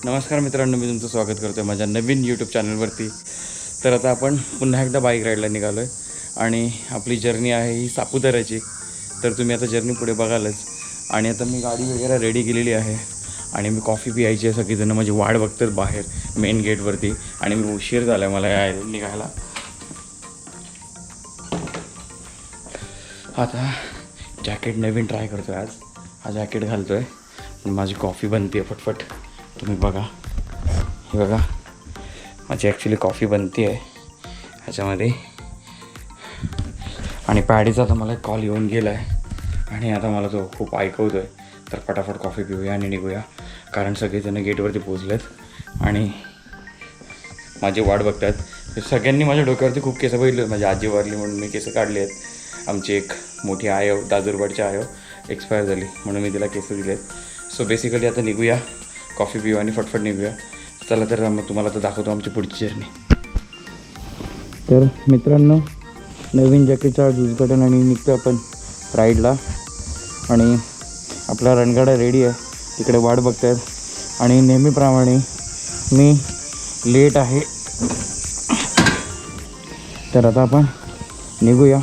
नमस्कार मित्रांनो, मी तुमचं स्वागत करतो आहे माझ्या नवीन यूट्यूब चॅनलवरती. तर आता आपण पुन्हा एकदा बाईक राईडला निघालो आहे आणि आपली जर्नी आहे ही सापुताऱ्याची. तर तुम्ही आता जर्नी पुढे बघालच. आणि आता मी गाडी वगैरे रेडी केलेली आहे आणि मी कॉफी प्यायची आहे. सगळीजणं माझी वाट बघतात बाहेर मेन गेटवरती आणि मी उशीर झाला आहे मला यायला निघायला. आता जॅकेट नवीन ट्राय करतो आहे. आज हा जॅकेट घालतो आहे. माझी कॉफी बनते आहे फटफट. तुम्ही बघा, हे बघा माझी ॲक्च्युली कॉफी बनते आहे ह्याच्यामध्ये. आणि पॅडीचा आता मला एक कॉल येऊन गेला आहे आणि आता मला तो खूप ऐकवतो आहे. तर फटाफट कॉफी पिऊया आणि निघूया, कारण सगळेजण गेटवरती पोचलेत आणि माझी वाट बघतात. सगळ्यांनी माझ्या डोक्यावरती खूप केस बघितले. माझी आजी वारली म्हणून मी केस काढले आहेत. आमची एक मोठी आयो, दादुरबाडची आयो एक्सपायर झाली म्हणून मी तिला केस दिले आहेत. सो बेसिकली आता निघूया, कॉफी पिऊ आणि फटफट निघूया. चला तर मग तुम्हाला तर दाखवतो आमची पुढची जर्नी. तर मित्रांनो, नवीन जॅकेटचा उद्घाटन आणि निघतो आपण राईडला. आणि आपला रणगाडा रेडी आहे, तिकडे वाट बघतात. आणि नेहमीप्रमाणे मी लेट आहे. तर आता आपण निघूया.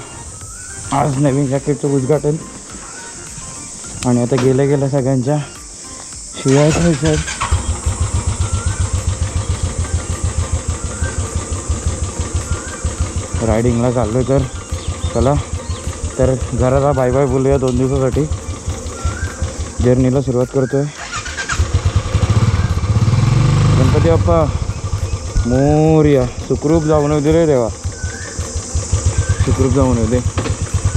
आज नवीन जॅकेटचं उद्घाटन आणि आता गेल्या सगळ्यांच्या शिवाय खायचं. रायडिंगला चाललो तर चला तर घराला बाय बाय बोलूया. 2 दिवसासाठी जर्नीला सुरुवात करतोय. गणपती बाप्पा मोरया. सुखरूप जाऊन येऊ दे रे देवा, सुखरूप जाऊन येऊ दे.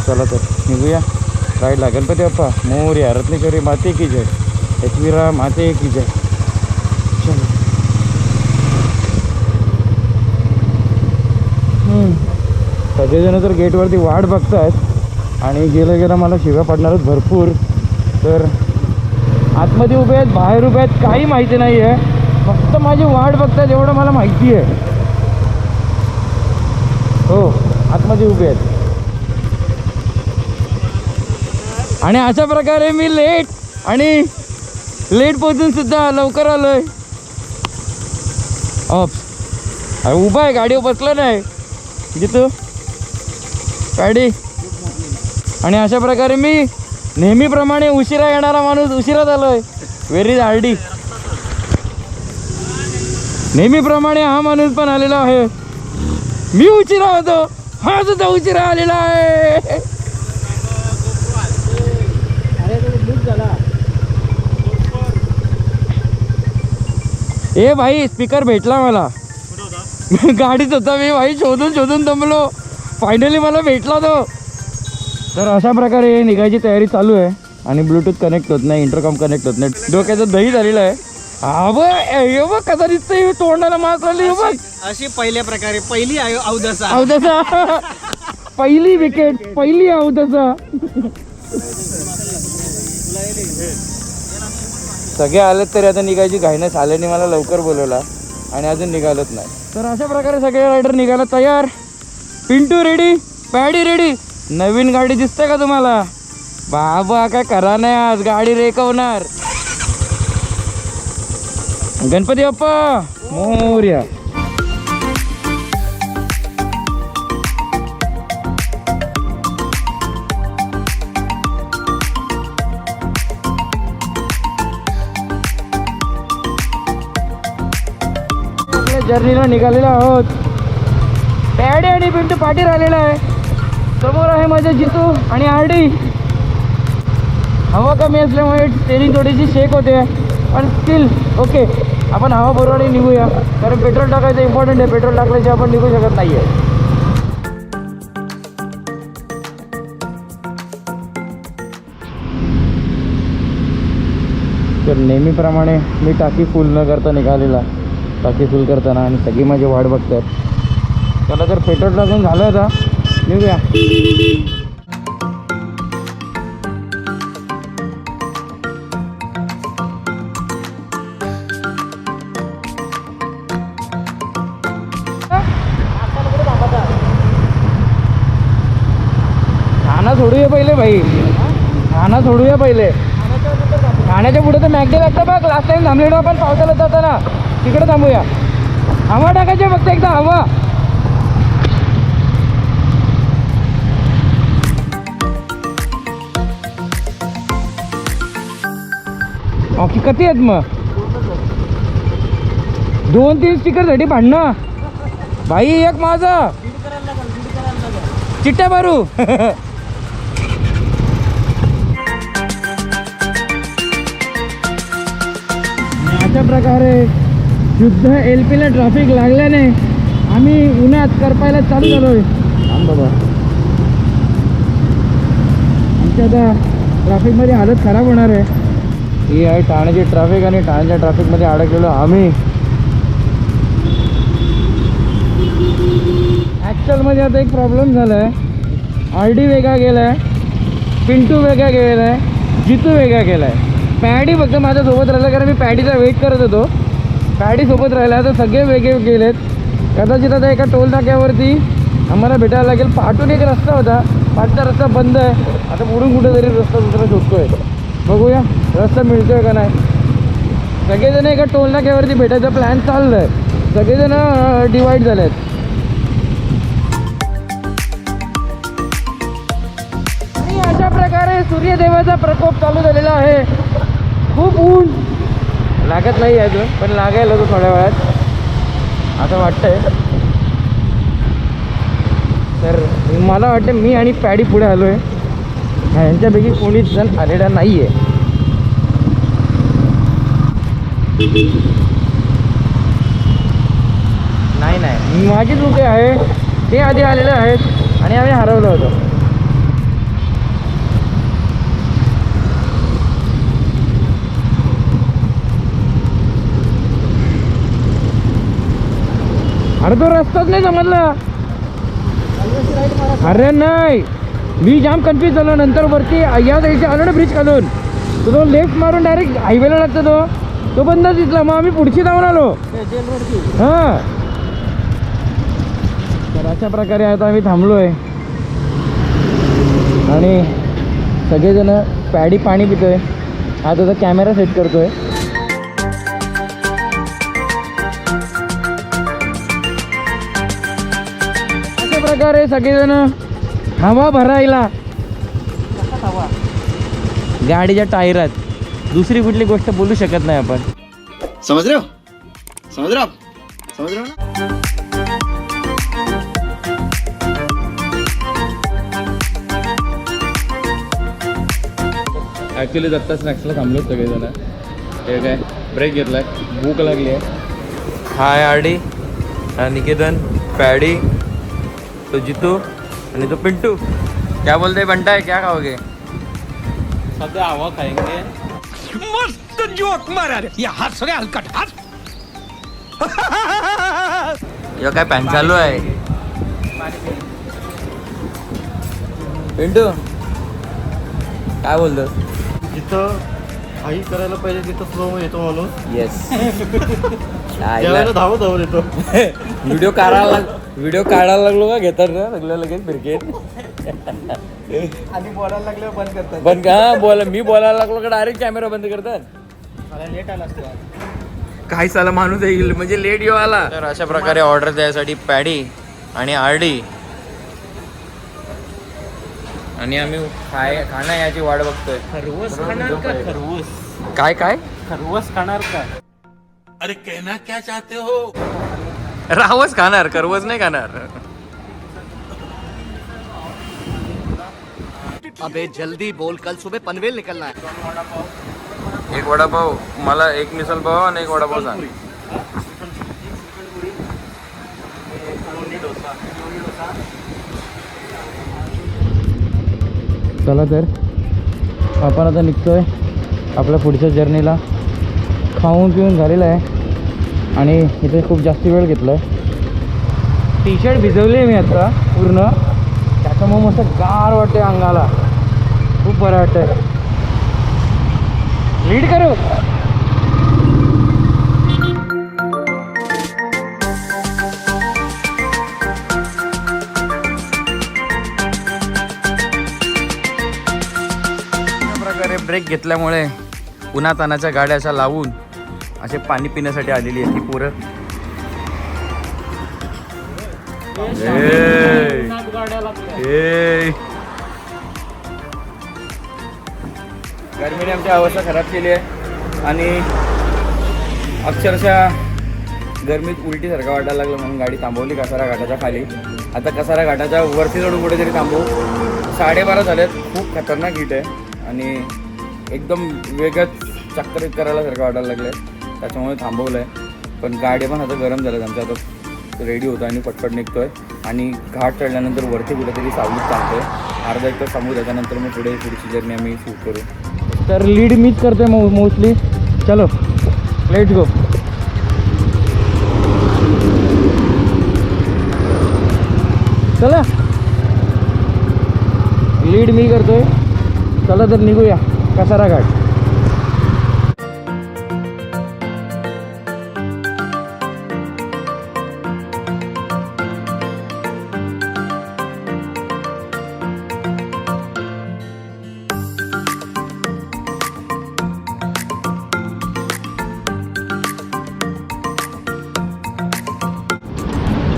चला तर निघूया राईडला. गणपती बाप्पा मोरया. रत्नेश्वरी माते की जय, एकवीरा माते की जय. चलो. सगळेजण तर गेटवरती वाट बघतात आणि गेलं मला शिव्या पडणारच भरपूर. तर आतमध्ये उभे आहेत, बाहेर उभे आहेत, काही माहिती नाही आहे. फक्त माझी वाट बघतात एवढं मला माहिती आहे. हो, आतमध्ये उभे आहेत. आणि अशा प्रकारे मी लेट पोहोचून सुद्धा लवकर आलोय. उभा आहे, गाडीवर बसला नाही जिथं गाडी. आणि अशा प्रकारे मी नेहमीप्रमाणे उशिरा येणारा माणूस उशिराच आलोय. Very Hardy. नेहमीप्रमाणे हा माणूस पण आलेला आहे. मी उशिरा होतो, हा सुद्धा उशिरा आलेला आहे. ए भाई, स्पीकर भेटला मला. गाडीत होता मी भाई, शोधून दमलो. फायनली मला भेटला तो. तर अशा प्रकारे निघायची तयारी चालू आहे. आणि ब्लूटूथ कनेक्ट होत नाही, इंटरकॉम कनेक्ट होत नाही. डोक्याचं दही झालेलं आहे. हा बघ कसा दिसतंय, तोंडाला मास्क लावली बघ. अशी पहिल्या प्रकारे पहिली अवदसा पहिली विकेट, पहिली अवदसा. सगळे आलेत तरी आता निघायची घाई नाही. साल्याने मला लवकर बोलवला आणि अजून निघालत नाही. तर अशा प्रकारे सगळे रायडर निघाला तयार. Pintu ready, Paddy ready. नवीन गाडी दिसते का तुम्हाला? बाबा काय करा नाही, आज गाडी रेकवणार. गणपती बाप्पा मोरया. जर्नीला निघालेलो आहोत. पॅडी आणि पिंटू पाठी राहिलेला आहे. समोर आहे माझे जितू आणि आरडी. हवा कमी असल्यामुळे स्टेरिंग थोडीशी शेक होते, पण स्टील ओके. आपण हवा बरोबर निघूया, कारण पेट्रोल टाकायचं इम्पॉर्टंट आहे. पेट्रोल टाकल्याशिवाय आपण निघू शकत नाही आहे. तर नेहमीप्रमाणे मी टाकी फुल न करता निघालेला. टाकी फुल करताना आणि सगळी माझी वाट बघतात. त्याला जर पेट्रोल टाकून झालं आता निघूया. खाना सोडूया पहिले भाई, खाना सोडूया पहिले. ठाण्याच्या पुढे तर मॅगडी लागतं बघ. लास्ट टाइम थांबलेलो आपण पावसाला जाताना, तिकडे थांबूया. हवा टाकायची फक्त एकदा हवा. बाकी किती आहेत मग? 2-3 स्टिकरसाठी भांडणं भाई. एक माझा चिट्ट्या मारू. अशा प्रकारे शुद्ध LP ला ट्रॅफिक लागल्याने आम्ही उन्हात करपायला चालू झालोय. थांब बाबा, आमच्या आता ट्रॅफिकमध्ये हालत खराब होणार आहे. ही आहे ठाण्याची ट्रॅफिक आणि ठाण्याच्या ट्रॅफिकमध्ये अडकलेलो आम्ही. ॲक्च्युअलमध्ये आता एक प्रॉब्लेम झाला आहे. RD वेगळा गेला आहे, पिंटू वेगळा गेला आहे, जितू वेगळा गेला आहे. पॅडी फक्त माझ्यासोबत राहिला, कारण मी पॅडीचा वेट करत होतो. पॅडी सोबत राहिला. आता सगळे वेगळे गेलेत. कदाचित आता एका टोल नाक्यावरती आम्हाला भेटायला लागेल. पाठून एक रस्ता होता, पाठचा रस्ता बंद आहे. आता पुढून कुठेतरी रस्ता दुसरा शोधतोय. बघूया रस्ता मिळतोय का नाही. सगळेजण एका टोल नाक्यावरती भेटायचा प्लॅन चाललं आहे. सगळेजण डिवाईड झाले आहेत. आणि अशा प्रकारे सूर्यदेवाचा प्रकोप चालू झालेला आहे. खूप ऊन लागत नाही अजून, पण लागायला तो थोड्या वेळात असं वाटतंय. तर मला वाटतं मी आणि पॅडी पुढे आलो आहे. ह्यांच्यापैकी कोणीच जण आलेला नाही आहे. नाही, माझी चुकी आहे. ते आधी आलेले आहेत आणि आम्ही हरवलो होतो. अरे तो रस्ताच नाही समजला. अरे नाही, मी जाम कन्फ्यूज झालो. नंतर वरती या साईडचे आलो ना ब्रिज खालून, तो लेफ्ट मारून डायरेक्ट हायवेला लागतो. तो बंद दिसला. मग आम्ही पुढची जाऊन आलो. हां, तर अशा प्रकारे आता आम्ही थांबलो आहे आणि सगळेजण पॅडी पाणी पितोय. हा त्याचा कॅमेरा सेट करतोय. अशा प्रकारे सगळेजण हवा भरायला गाडीच्या टायरात. दुसरी कुठली गोष्ट बोलू शकत नाही आपण. समझ रहे हो? समझ रहे हो आप? समझ रहे हो ना? ॲक्च्युली दत्ता स्नॅक्सला थांबलो सगळेजण. हे काय ब्रेक घेतलाय, भूक लागली आहे. हाय आरडी, हा निकेतन, पॅडी, तो जितू आणि तो पिंटू. क्या बोलते बंटा है, क्या खाओगे? सध्या हवा खाएंगे. मस्त जोक मारा रे. या हस रे हलकट हस. यो काय पॅन चालू आहे. पिंटू काय बोलतो? जिथं काही करायला पाहिजे तिथं स्लो येतो माणूस. येस. जेवायला धावत येतो. व्हिडिओ काढायला लागलो का घेतात ना सगळं लगेच क्रिकेट. आणि बोलायला लागल्यावर बंद करतात. बंद का मी बोलायला लागलो का डायरेक्ट कॅमेरा बंद करतात. मला लेट आला असतो. काय साला माणूस येईल म्हणजे लेट येऊ आला. तर अशा प्रकारे ऑर्डर द्यायसाठी पॅडी आणि आरडी आणि आम्ही खाणं याची वाट बघतोय. खरवस खाणार का? खरवस काय खरवस खाणार का? अरे कहना क्या चाहते हो? रावच खाणार, करवच नाही खाणार. अबे जल्दी बोल, कल सुबह पनवेल निकलना है. एक वडापाव, मला एक मिसल पाव आणि एक वडापाव सांग. चला तर आपण आता निघतोय आपल्या पुढच्या जर्नीला. खाऊन पिऊन झालेलं आहे आणि इथे खूप जास्त वेळ घेतला आहे. टी शर्ट भिजवली मी आता पूर्ण, त्याच्यामुळे मस्त गार वाटते अंगाला. खूप बरं वाटतंय. लीड करू. प्रकारे ब्रेक घेतल्यामुळे उन्हातानाच्या गाड्या अशा लावून असे पाणी पिण्यासाठी आलेली आहे ती पोरं. गरमीने आमची अवस्था खराब केली आहे आणि अक्षरशः गरमीत उलटीसारखं वाटायला लागलं म्हणून गाडी थांबवली कसारा घाटाच्या खाली. आता कसारा घाटाच्या वरती चढून कुठेतरी थांबवू. 12:30 झालेत. खूप खतरनाक हीट आहे आणि एकदम वेगळंच चक्कर करायला सारखं वाटायला लागलं आहे, त्याच्यामुळे थांबवलं आहे. पण गाडी पण आता गरम झाल्यात आमच्या. आता रेडी होतो आणि पटपट निघतो आहे आणि घाट चढल्यानंतर वरती कुठेतरी सावलीत थांबतो आहे. अर्धा एक तास थांबू. त्याच्यानंतर मग पुढची जर्नी आम्ही शूट करू. तर लीड मीच करते मोस्टली. चलो लेट्स गो. चला लीड मी करतोय. चला तर निघूया कसारा घाट.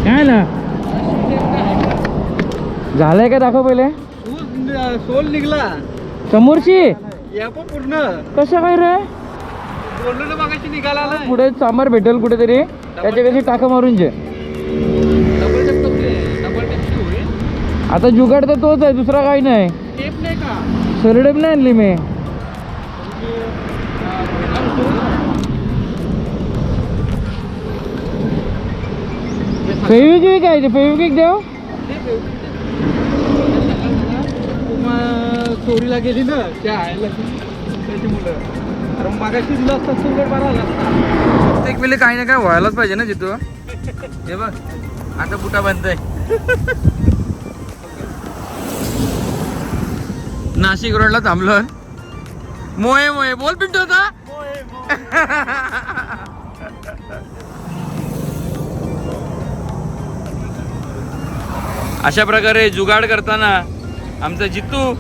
काय ना झालंय का दाखव पहिले. सोल निघला समोरची या पण पूर्ण कसं काय रे. बोललो ना मागाशी निघाला ना. पुढे सांबार भेटेल कुठेतरी त्याच्या कशी टाका मारून जे. डबल टेप होईल. आता जुगाड तर तोच आहे, दुसरा काही नाही. टेप नाही का? सरडेप नाही आणली मी. फेविक्विक काय ते फेविक्विक देव. चोरीला गेली ना त्या आयला त्याची मुलं. अरे मागाशी दिलं असतं सुंदर बरा आला असता. एक वेळी काही ना काय व्हायलाच पाहिजे ना जिथं. हे बघ आता बुटा बांधतोय. नाशिक रोडला थांबलो. मोये मोये बोल पिंटू होता. अशा प्रकारे जुगाड करताना आमचा जितू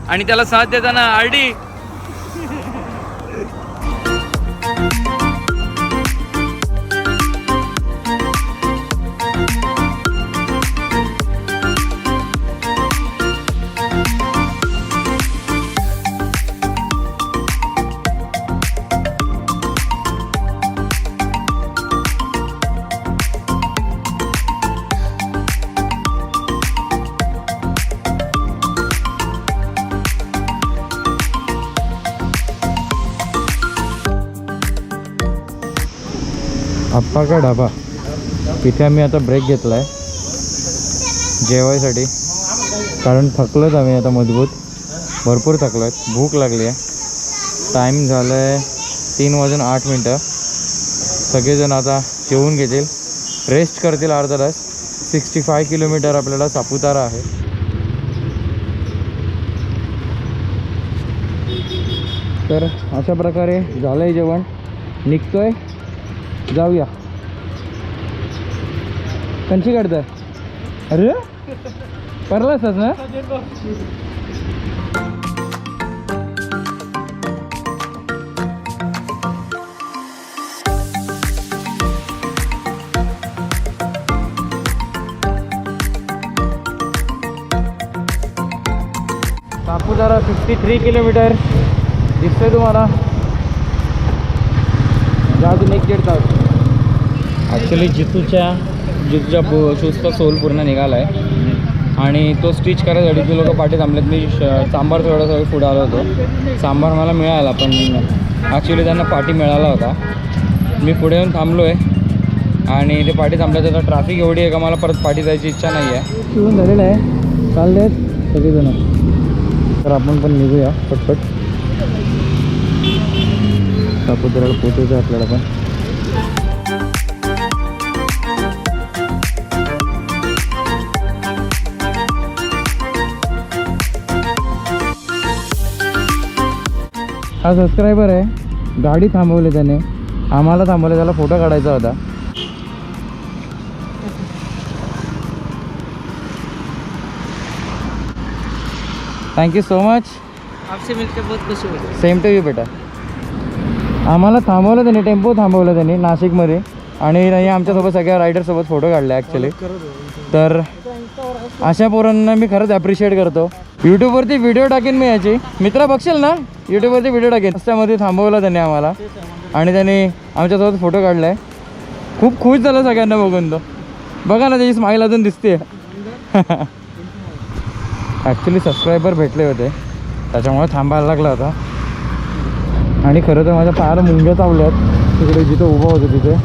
आणि त्याला साथ देताना आरडी. अप्पा का ढाबा. तिथे आम्ही आता ब्रेक घेतला आहे जेवायसाठी, कारण थकलोत आम्ही आता मजबूत. भरपूर थकलो आहेत. भूक लागली आहे. टाईम झालं आहे 3:08. सगळेजण आता जेवून घेतील, रेस्ट करतील अर्धा तास. 65 किलोमीटर आपल्याला सापुतारा आहे. तर अशा प्रकारे झालं आहे जेवण. निघतोय, जाऊया. कंची काढताय. अरे परलासच ना. सापुतारा 53 किलोमीटर दिसतंय तुम्हाला. जाऊ नेक्स्ट 1.5 तास. ॲक्च्युली जितूच्या शूजचा सोल पूर्ण निघाला आहे आणि तो स्टिच करायसाठी ते लोक पाठी थांबलेत. मी सांबार थोडासा पुढे आलो होतो. सांबार मला मिळाला पण ॲक्च्युली त्यांना पाठी मिळाला होता. मी पुढे येऊन थांबलो आहे आणि ते पाठी थांबल्याचं तर ट्रॅफिक एवढी आहे का मला परत पाठी जायची इच्छा नाही आहे. शिवून झालेलं आहे. चालले आहेत सगळेजण. तर आपण पण निघूया पटपट. सापुताऱ्याला पोचायचं आहे आपल्याला पण. हा सबस्क्रायबर आहे. गाडी थांबवली त्याने, आम्हाला थांबवलं. त्याला फोटो काढायचा होता. Thank you so much. आपसे मिलकर बहुत खुशी हुई. सेम टू यू बेटा. आम्हाला थांबवलं त्यांनी, टेम्पो थांबवलं त्यांनी नाशिकमध्ये आणि नाही आमच्यासोबत सगळ्या रायडरसोबत फोटो काढले ॲक्च्युली. तर अशा पोरांना मी खरंच ॲप्रिशिएट करतो. यूट्यूबवरती व्हिडिओ टाकेन मी याची, मित्र बघशील ना यूट्यूबवरती व्हिडिओ टाकेन. रस्त्यामध्ये थांबवलं त्यांनी आम्हाला आणि त्यांनी आमच्यासोबत फोटो काढला आहे. खूप खुश झालं सगळ्यांना बघून. तो बघा ना त्याची स्माईल अजून दिसते. ॲक्च्युली सबस्क्रायबर भेटले होते त्याच्यामुळे थांबायला लागला होता. आणि खरं तर माझ्या पायाला मुंग्या चावल्यात तिकडे जिथं उभं होतं तिथे.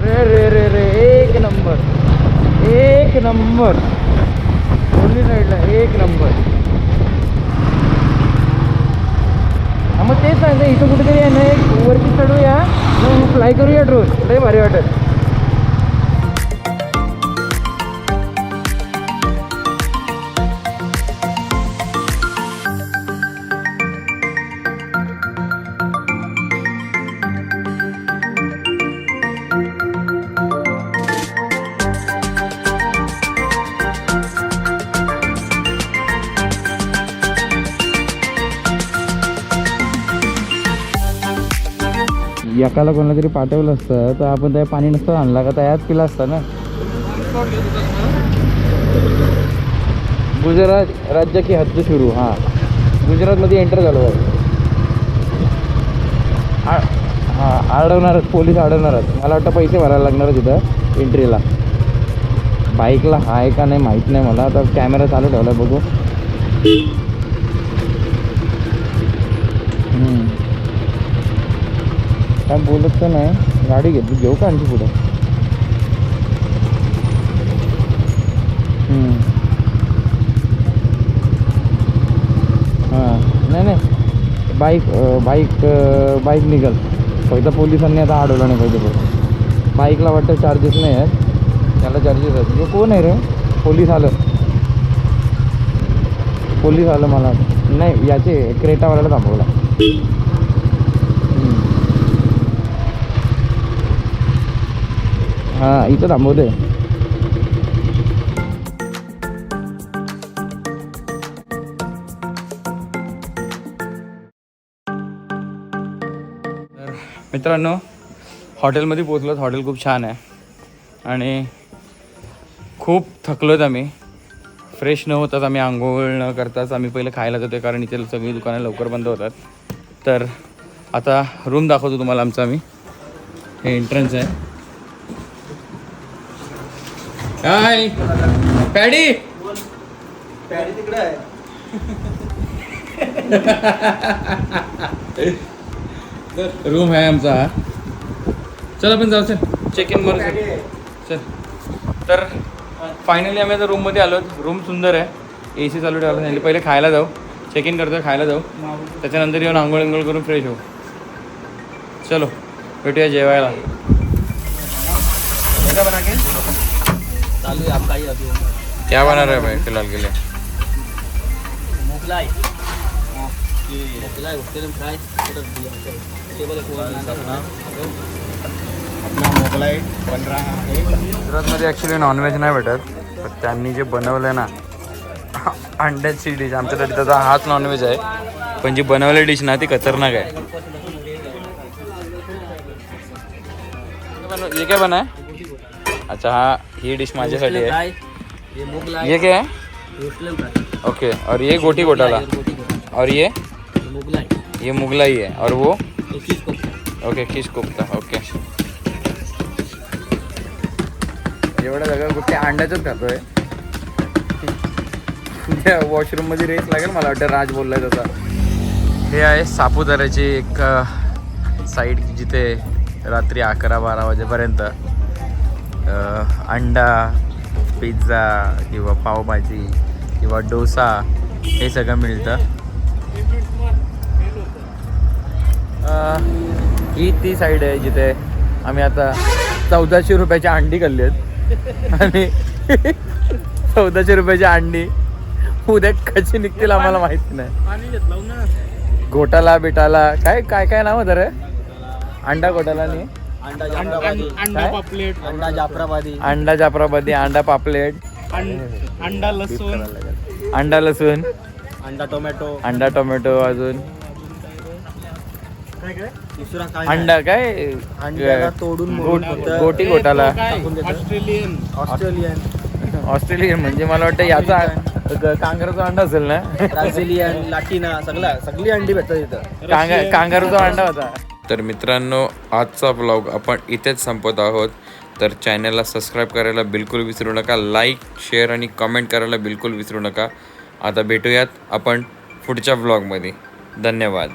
रे रे रे रे एक नंबर, एक नंबर. दोन्ही साईडला एक नंबर. हा मग तेच सांगतं इथं कुठेतरी आहे ना एक वरती चढूया, मग फ्लाय करूया ड्रोन. लय भारी वाटेल. एकाला कोणाला तरी पाठवलं असतं तर आपण त्या पाणी नसतं आणला का त्यात पिला असतं ना. गुजरात राज्य की हद्द सुरू. हां गुजरातमध्ये एंटर झालो आहे. हां अडवणारच, पोलीस अडवणारच. मला वाटतं पैसे भरायला लागणार तिथं एंट्रीला. बाईकला आहे का नाही माहीत नाही मला. आता कॅमेरा चालू ठेवला बघू. काय बोलत तर नाही. गाडी घेऊ का आणखी पुढे. हां नाही नाही बाईक निघाल. फक्त पोलिसांनी आता अडवलं नाही पाहिजे. बाईकला वाटतं चार्जेस नाही आहेत, त्याला चार्जेस आहेत. हे कोण आहे रे. पोलीस आलं मला नाही याचे क्रेटावाल्याला थांबवला. हां इथं थांबवते. मित्रांनो हॉटेलमध्ये पोचलो. हॉटेल खूप छान आहे आणि खूप थकलोत आम्ही. फ्रेश न होताच आम्ही आंघोळ न करताच आम्ही पहिले खायला जातो कारण इथे सगळी दुकानं लवकर बंद होतात. तर आता रूम दाखवतो तुम्हाला आमचा. आम्ही हे एंट्रन्स आहे. हाय पॅडी तिकडे आहे. रूम आहे आमचा. चल आपण जाऊ. चल चेक इन मारू. चल. तर फायनली आम्ही आता रूममध्ये आलो. रूम सुंदर आहे. AC चालू ठेवायला सांगितलं. पहिले खायला जाऊ. चेक इन करतो, खायला जाऊ. त्याच्यानंतर येऊन आंघोळ करून फ्रेश होऊ. चलो भेटूया जेवायला. चालू है आपका ही अभी. क्या बना रहा है भाई फिलहाल के लिए. मोगलाई उसके लिए फ्राई टेबल अपना मोगलाई बन रहा है. गुजरातमध्ये ॲक्च्युली नॉनव्हेज नाही भेटत, पण त्यांनी जे बनवलं ना अंड्याची डिश, आमच्यासाठी त्याचा हाच नॉनव्हेज आहे. पण जी बनवलेली डिश ना ती खतरनाक आहे. ये क्या बना है. अच्छा हाँ ही डिश माझ्यासाठी आहे. ये मोगलाई ये क्या है. मुस्लिम फ्राई. ओके. और ये गोटी गोटाला. और ये मुगलाई मुगलाई है. और वो चीज kofta. Okay fish kofta. Okay. एवढ्या सगळ्या गोष्टी अंड्याच्याच खातोय. वॉशरूममध्ये रेस लागेल मला वाटतं. राज बोललाय तसा. हे आहे सापुताऱ्याची एक साईड जिथे रात्री 11-12 वाजेपर्यंत अंडा, पिझ्झा किंवा पावभाजी किंवा डोसा हे सगळं मिळतं. ही ती साईड आहे जिथे आम्ही आता 1400 रुपयाची अंडी खाल्ली आहेत. आणि 1400 रुपयाची अंडी उद्या कशी निघतील आम्हाला माहिती नाही. पाणी घेतलं ना. घोटाला बिटाला काय काय काय नाव होतं रे? अंडा घोटाला आणि अंडा पापलेट, अंडा जाफराबादी, अंडा जाफराबादी, अंडा पापलेट, अंडा लसूण, अंडा लसूण, अंडा टोमॅटो, अंडा टोमॅटो, अजून दुसरा काय अंडा काय अंड्याला तोडून मोडून फक्त गोटी घोटाला. ऑस्ट्रेलियन, ऑस्ट्रेलियन, ऑस्ट्रेलियन म्हणजे मला वाटतं याचा कांगारूचा अंडा असेल ना. ब्राझिलियन, लाटिना सगळी अंडी भेटतात इथं. कांगारूचा अंडा होता. तर मित्रांनो, आजचा ब्लॉग आपण इथेच संपत आहोत. तर चॅनलला सबस्क्राईब करायला बिलकुल विसरू नका. लाईक, शेअर आणि कमेंट करायला बिलकुल विसरू नका. आता भेटूयात आपण पुढच्या ब्लॉगमध्ये. धन्यवाद.